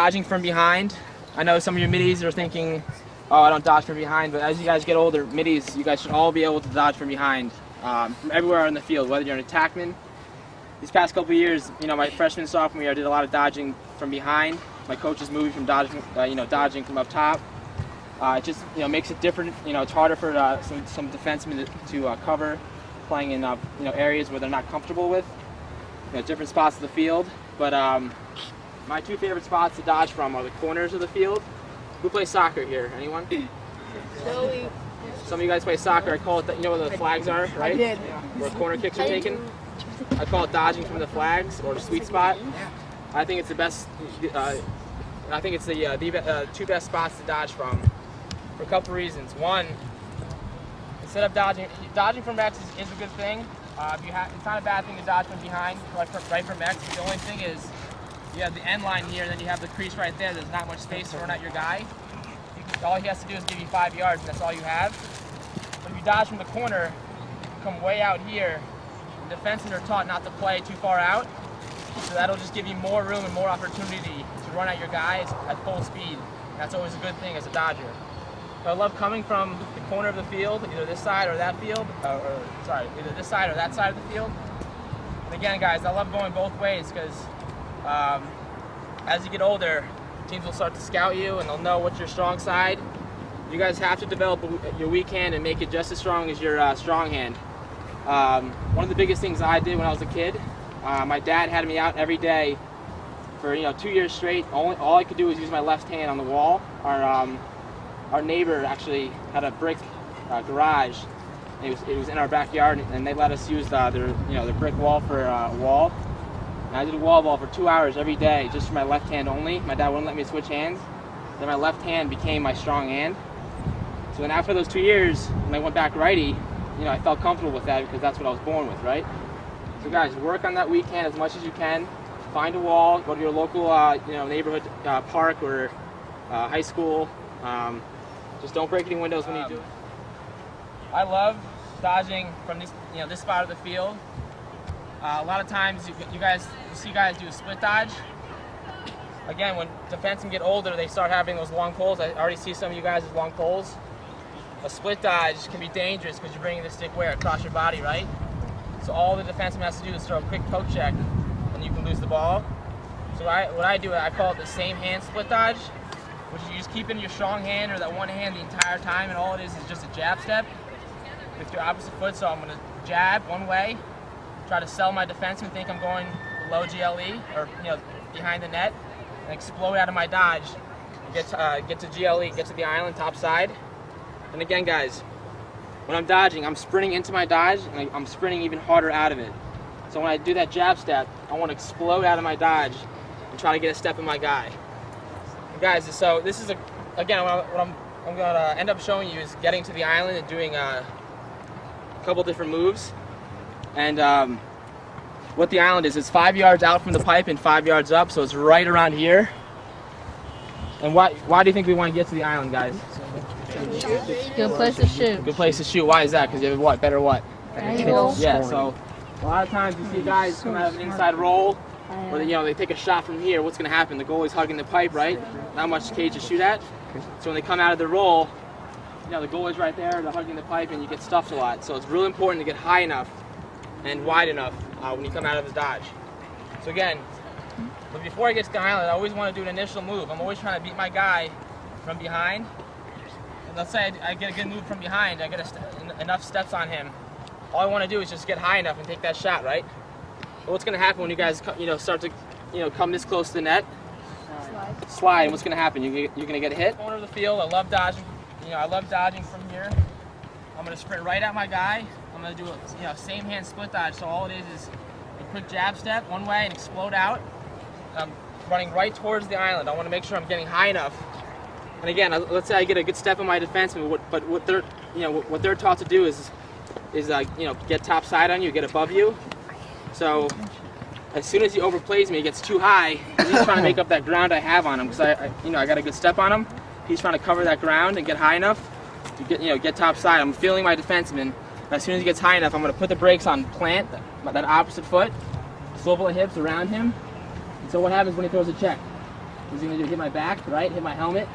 dodging from behind. I know some of your middies are thinking, oh, I don't dodge from behind, but as you guys get older, middies, you guys should all be able to dodge from behind, from everywhere in the field, whether you're an attackman. These past couple of years, my freshman, sophomore year, I did a lot of dodging from behind. My coaches moved me from dodging, dodging from up top. It just, makes it different. It's harder for some defensemen to cover, playing in, areas where they're not comfortable with, different spots of the field. But my two favorite spots to dodge from are the corners of the field. Who plays soccer here? Anyone? Joey. Some of you guys play soccer. I call it, where the flags are, right? I did. Where corner kicks are taken. I call it dodging from the flags, or the sweet spot. I think it's the best. I think it's the two best spots to dodge from, for a couple reasons. One, instead of dodging from X is a good thing. It's not a bad thing to dodge from behind, right from X. The only thing is, you have the end line here, and then you have the crease right there. There's not much space to run at your guy. All he has to do is give you 5 yards, and that's all you have. But if you dodge from the corner, you can come way out here. The defensemen are taught not to play too far out, so that'll just give you more room and more opportunity to run at your guys at full speed. And that's always a good thing as a dodger. But I love coming from the corner of the field, either this side or that field, either this side or that side of the field. And again, guys, I love going both ways because as you get older, teams will start to scout you and they'll know what's your strong side. You guys have to develop your weak hand and make it just as strong as your strong hand. One of the biggest things I did when I was a kid, my dad had me out every day for 2 years straight. All I could do was use my left hand on the wall. Our neighbor actually had a brick garage. It was in our backyard, and they let us use their brick wall for a wall. And I did a wall ball for 2 hours every day, just for my left hand only. My dad wouldn't let me switch hands. Then my left hand became my strong hand. So then after those 2 years, when I went back righty, I felt comfortable with that because that's what I was born with, right? So guys, work on that weak hand as much as you can. Find a wall, go to your local neighborhood park or high school. Just don't break any windows when you do it. I love dodging from this spot of the field. A lot of times you see guys do a split dodge. Again, when defensemen get older, they start having those long poles. I already see some of you guys with long poles. A split dodge can be dangerous because you're bringing the stick where? Across your body, right? So all the defenseman has to do is throw a quick poke check and you can lose the ball. So what I do, I call it the same hand split dodge, which is you just keep in your strong hand or that one hand the entire time, and all it is just a jab step with your opposite foot. So I'm going to jab one way, try to sell my defenseman, think I'm going below GLE or behind the net, and explode out of my dodge, get to GLE, get to the island top side. And again, guys, when I'm dodging, I'm sprinting into my dodge, and I'm sprinting even harder out of it. So when I do that jab step, I want to explode out of my dodge and try to get a step in my guy. And guys, so this is again what I'm going to end up showing you is getting to the island and doing a couple different moves. And what the island is, it's 5 yards out from the pipe and 5 yards up, so it's right around here. And why do you think we want to get to the island, guys? Good place to shoot. Good place to shoot. Why is that? Because you have what? Better what? Angles. Yeah, so a lot of times you see guys come out of an inside roll, or they take a shot from here. What's going to happen? The goalie's hugging the pipe, right? Not much cage to shoot at. So when they come out of the roll, the goalie's right there, they're hugging the pipe, and you get stuffed a lot. So it's really important to get high enough and wide enough when you come out of the dodge. So again, but before I get to the island, I always want to do an initial move. I'm always trying to beat my guy from behind. And let's say I get a good move from behind, I get enough steps on him. All I want to do is just get high enough and take that shot, right? But what's going to happen when you guys start to come this close to the net? Slide. And what's going to happen? You're going to get hit. Corner of the field. I love dodging. I love dodging from here. I'm going to sprint right at my guy. I'm going to do a same hand split dodge. So all it is a quick jab step one way and explode out. I'm running right towards the island. I want to make sure I'm getting high enough. And again, let's say I get a good step on my defenseman, but what they're taught to do is get top side on you, get above you. So as soon as he overplays me, he gets too high. He's trying to make up that ground I have on him because I got a good step on him. He's trying to cover that ground and get high enough to get top side. I'm feeling my defenseman. And as soon as he gets high enough, I'm going to put the brakes on, plant that opposite foot, swivel the hips around him. And so what happens when he throws a check? What's he gonna do? Hit my back, right? Hit my helmet.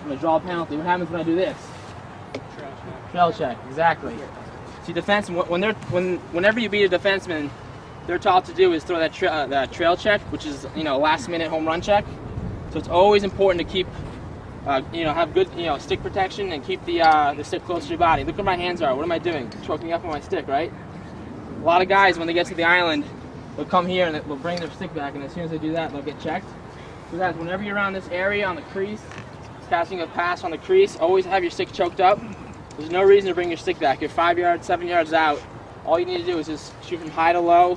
I'm gonna draw a penalty. What happens when I do this? Trail check. Exactly. See, whenever you beat a defenseman, they're taught to do is throw that trail check, which is last-minute home run check. So it's always important to keep, have good stick protection and keep the stick close to your body. Look where my hands are. What am I doing? Choking up on my stick, right? A lot of guys, when they get to the island, they'll come here and they'll bring their stick back, and as soon as they do that, they'll get checked. So guys, whenever you're around this area on the crease, casting a pass on the crease, always have your stick choked up. There's no reason to bring your stick back. You're 5 yards, 7 yards out. All you need to do is just shoot from high to low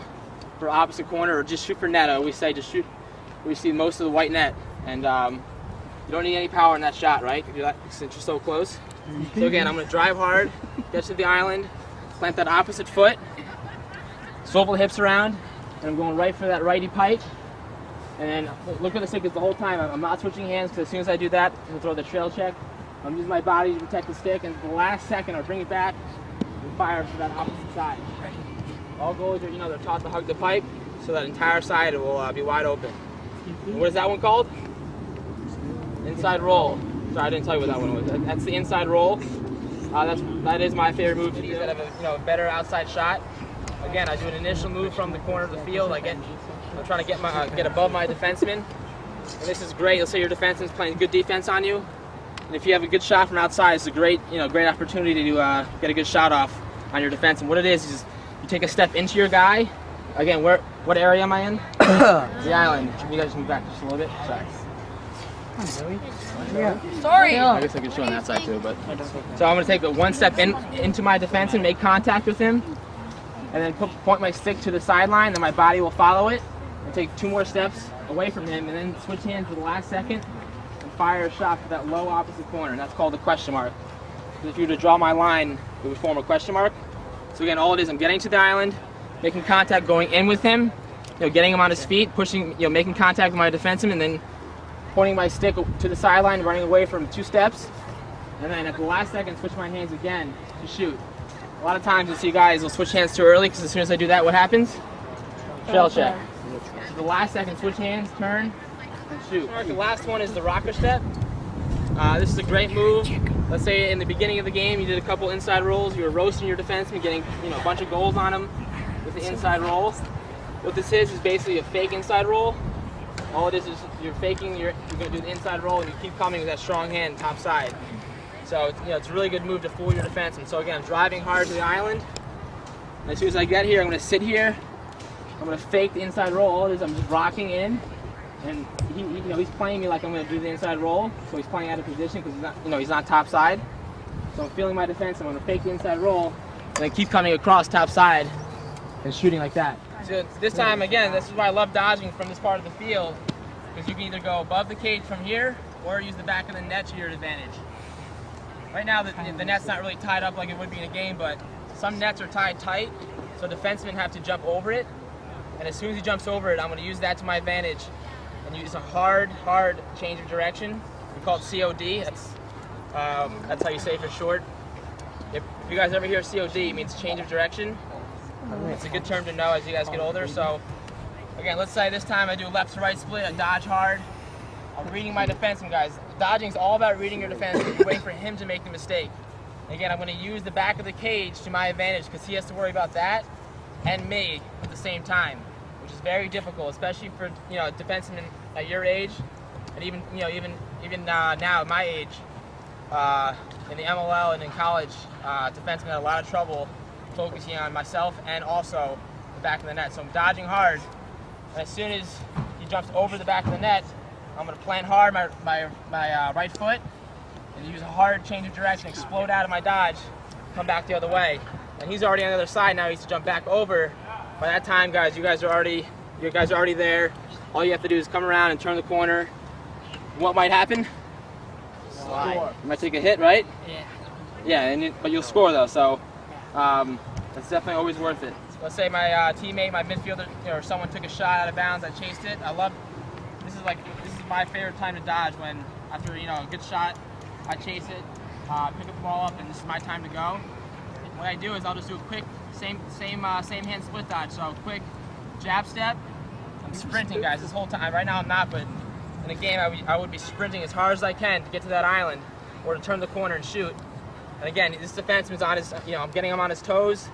for opposite corner, or just shoot for net. I always say just shoot where you see most of the white net. And you don't need any power in that shot, right? Since you're so close. So again, I'm going to drive hard, get to the island, plant that opposite foot, swivel the hips around, and I'm going right for that righty pipe. And then look where the stick is the whole time. I'm not switching hands, because as soon as I do that, I'm going to throw the trail check. I'm using my body to protect the stick, and at the last second, I'll bring it back and fire for that opposite side. All goalies are, they're taught to hug the pipe, so that entire side will be wide open. And what is that one called? Inside roll. Sorry, I didn't tell you what that one was. That's the inside roll. That is my favorite move to do that have a better outside shot. Again, I do an initial move from the corner of the field. I'm trying to get above my defenseman. And this is great. Let's say your defenseman's playing good defense on you. And if you have a good shot from outside, it's a great opportunity to get a good shot off on your defense. And what it is you take a step into your guy. Again, what area am I in? The island. You guys move back just a little bit. Sorry. Sorry. I guess I could show on that side too, but so I'm going to take one step into my defense and make contact with him, and then point my stick to the sideline. Then my body will follow it, and take 2 more steps away from him, and then switch hands for the last second. Fire a shot for that low opposite corner, and that's called a question mark. So if you were to draw my line, it would form a question mark. So again, all it is, I'm getting to the island, making contact, going in with him, getting him on his feet, pushing, making contact with my defenseman, and then pointing my stick to the sideline, running away from 2 steps, and then at the last second, switch my hands again to shoot. A lot of times you'll see guys will switch hands too early, because as soon as I do that, what happens? Trail check. So the last second, switch hands, turn, and shoot. All right, the last one is the rocker step. This is a great move. Let's say in the beginning of the game you did a couple inside rolls, you were roasting your defenseman, getting a bunch of goals on him with the inside rolls. What this is basically a fake inside roll. All it is you're faking, you're going to do the inside roll, and you keep coming with that strong hand top side. So it's a really good move to fool your defenseman. So again, I'm driving hard to the island, and as soon as I get here, I'm going to sit here. I'm going to fake the inside roll. All it is, I'm just rocking in. And he's playing me like I'm going to do the inside roll, so he's playing out of position because he's not top side. So I'm feeling my defense. I'm going to fake the inside roll, and then keep coming across top side and shooting like that. So this time, again, this is why I love dodging from this part of the field, because you can either go above the cage from here or use the back of the net to your advantage. Right now, the net's not really tied up like it would be in a game, but some nets are tied tight, so defensemen have to jump over it. And as soon as he jumps over it, I'm going to use that to my advantage and use a hard change of direction. We call it COD. That's how you say it for short. If you guys ever hear COD, it means change of direction. It's a good term to know as you guys get older. So again, let's say this time I do a left to right split, I dodge hard. I'm reading my defenseman, guys. Dodging is all about reading your defenseman. You're waiting for him to make the mistake. And again, I'm going to use the back of the cage to my advantage because he has to worry about that and me at the same time, which is very difficult, especially for defensemen at your age, and even now at my age, in the MLL and in college, defensemen had a lot of trouble focusing on myself and also the back of the net. So I'm dodging hard, and as soon as he jumps over the back of the net, I'm going to plant hard my right foot and use a hard change of direction, explode out of my dodge, come back the other way. And he's already on the other side now. He needs to jump back over. By that time, guys, you guys are already there. All you have to do is come around and turn the corner. What might happen? Slide. You might take a hit, right? Yeah. Yeah, but you'll score though. So that's definitely always worth it. Let's say my teammate, my midfielder, or someone took a shot out of bounds. I chased it. This is my favorite time to dodge, when after a good shot, I chase it, pick up the ball up, and this is my time to go. What I do is I'll just do a quick same hand split dodge. So quick jab step. I'm sprinting, guys, this whole time. Right now I'm not, but in a game, I would be sprinting as hard as I can to get to that island or to turn the corner and shoot. And again, this defenseman's on his, I'm getting him on his toes.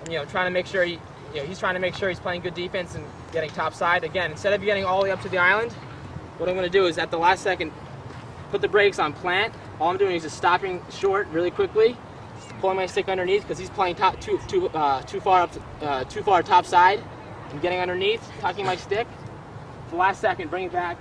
And, trying to make sure he's trying to make sure he's playing good defense and getting top side. Again, instead of getting all the way up to the island, what I'm going to do is at the last second, put the brakes on plant. All I'm doing is just stopping short really quickly, pulling my stick underneath because he's playing too far top side. I'm getting underneath, tucking my stick. The last second, bring it back.